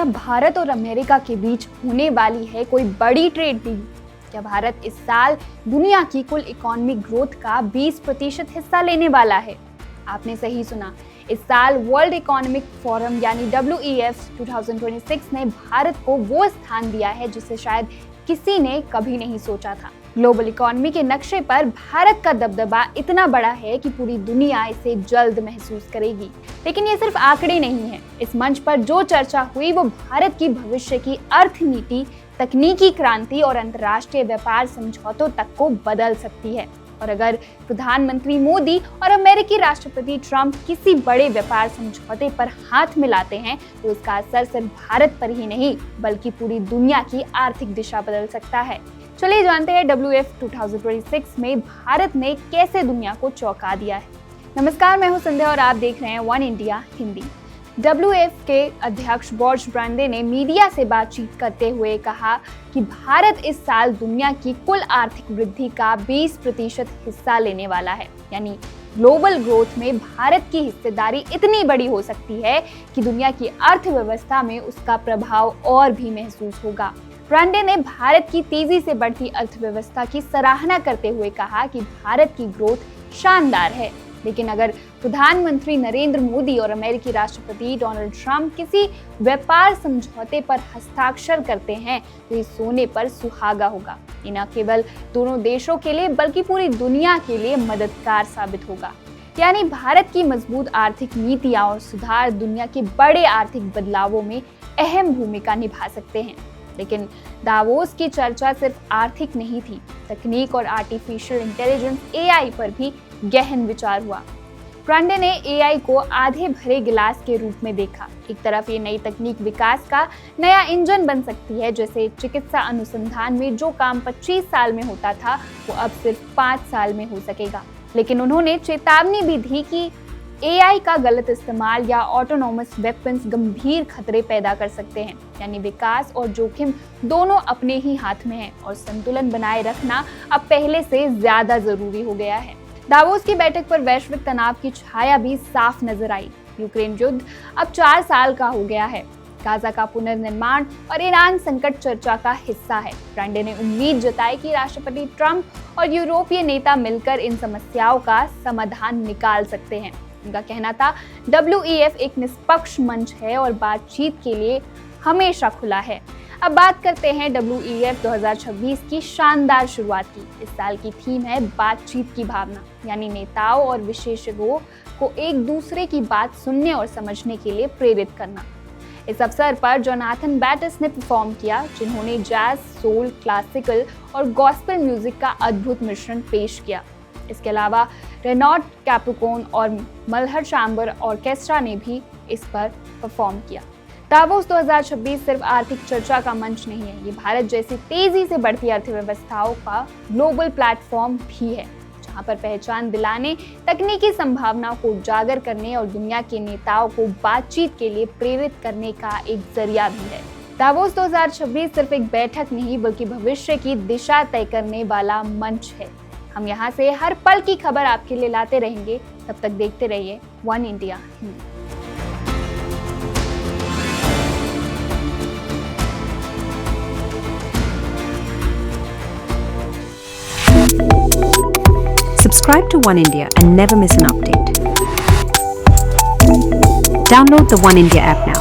क्या भारत और अमेरिका के बीच होने वाली है कोई बड़ी ट्रेड डील? क्या भारत इस साल दुनिया की कुल इकोनॉमिक ग्रोथ का 20% हिस्सा लेने वाला है? आपने सही सुना, इस साल वर्ल्ड इकोनॉमिक फोरम यानी WEF 2026 ने भारत को वो स्थान दिया है जिसे शायद किसी ने कभी नहीं सोचा था। ग्लोबल इकोनॉमी के नक्शे पर भारत का दबदबा इतना बड़ा है कि पूरी दुनिया इसे जल्द महसूस करेगी। लेकिन ये सिर्फ आंकड़े नहीं है। इस मंच पर जो चर्चा हुई वो भारत की भविष्य की अर्थनीति, तकनीकी क्रांति और अंतर्राष्ट्रीय व्यापार समझौतों तक को बदल सकती है। और अगर प्रधानमंत्री मोदी और अमेरिकी राष्ट्रपति ट्रंप किसी बड़े व्यापार समझौते पर हाथ मिलाते हैं तो इसका असर सिर्फ भारत पर ही नहीं बल्कि पूरी दुनिया की आर्थिक दिशा बदल सकता है। चलिए जानते हैं WEF 2026 में भारत ने कैसे दुनिया को चौंका दिया है। नमस्कार, मैं हूं संध्या और आप देख रहे हैं वन इंडिया हिंदी। WEF के अध्यक्ष बॉर्ज ब्रांडे ने मीडिया से बातचीत करते हुए कहा कि भारत इस साल दुनिया की कुल आर्थिक वृद्धि का 20% हिस्सा लेने वाला है। यानी ग्लोबल ग्रोथ में भारत की हिस्सेदारी इतनी बड़ी हो सकती है कि दुनिया की अर्थव्यवस्था में उसका प्रभाव और भी महसूस होगा। ब्रांडे ने भारत की तेजी से बढ़ती अर्थव्यवस्था की सराहना करते हुए कहा कि भारत की ग्रोथ शानदार है, लेकिन अगर प्रधानमंत्री नरेंद्र मोदी और अमेरिकी राष्ट्रपति डोनाल्ड ट्रंप किसी व्यापार समझौते पर हस्ताक्षर करते हैं तो ये सोने पर सुहागा होगा। ये न केवल दोनों देशों के लिए बल्कि पूरी दुनिया के लिए मददगार साबित होगा। यानी भारत की मजबूत आर्थिक नीतियां और सुधार दुनिया के बड़े आर्थिक बदलावों में अहम भूमिका निभा सकते हैं। लेकिन दावोस की चर्चा सिर्फ आर्थिक नहीं थी। तकनीक और आर्टिफिशियल इंटेलिजेंस AI पर भी गहन विचार हुआ। ब्रांडे ने AI को आधे भरे गिलास के रूप में देखा। एक तरफ ये नई तकनीक विकास का नया इंजन बन सकती है, जैसे चिकित्सा अनुसंधान में जो काम 25 साल में होता था वो अब सिर्फ 5 साल में हो सकेगा। लेकिन उन्होंने चेतावनी भी दी कि AI का गलत इस्तेमाल या ऑटोनोमस वेपन्स गंभीर खतरे पैदा कर सकते हैं। यानी विकास और जोखिम दोनों अपने ही हाथ में हैं और संतुलन बनाए रखना अब पहले से ज्यादा जरूरी हो गया है। दावोस की बैठक पर वैश्विक तनाव की छाया भी साफ नजर आई। यूक्रेन युद्ध अब 4 साल का हो गया है। गाजा का पुनर्निर्माण और ईरान संकट चर्चा का हिस्सा है। ब्रांडे ने उम्मीद जताई कि राष्ट्रपति ट्रंप और यूरोपीय नेता मिलकर इन समस्याओं का समाधान निकाल सकते हैं। उनका कहना था, WEF एक निष्पक्ष मंच है और बातचीत के लिए हमेशा खुला है। अब बात करते हैं WEF 2026 की शानदार शुरुआत की। इस साल की थीम है बातचीत की भावना, यानी नेताओं और विशेषज्ञों को एक दूसरे की बात सुनने और समझने के लिए प्रेरित करना। इस अवसर पर जोनाथन बैटिस ने परफॉर्म किया, जिन्होंने जैज, सोल, क्लासिकल और गॉस्पेल म्यूजिक का अद्भुत मिश्रण पेश किया। इसके अलावा रेनॉल्ड कैप्रिकॉन और मल्हर चैम्बर ऑर्केस्ट्रा ने भी इस पर परफॉर्म किया। दावोस 2026 सिर्फ आर्थिक चर्चा का मंच नहीं है, ये भारत जैसी तेजी से बढ़ती अर्थव्यवस्थाओं का ग्लोबल प्लेटफॉर्म भी है, जहां पर पहचान दिलाने, तकनीकी संभावनाओं को उजागर करने और दुनिया के नेताओं को बातचीत के लिए प्रेरित करने का एक जरिया भी है। दावोस 2026 सिर्फ एक बैठक नहीं बल्कि भविष्य की दिशा तय करने वाला मंच है। हम यहाँ से हर पल की खबर आपके लिए लाते रहेंगे। तब तक देखते रहिए one India Hindi. Subscribe to One India and never miss an update. Download the One India app now.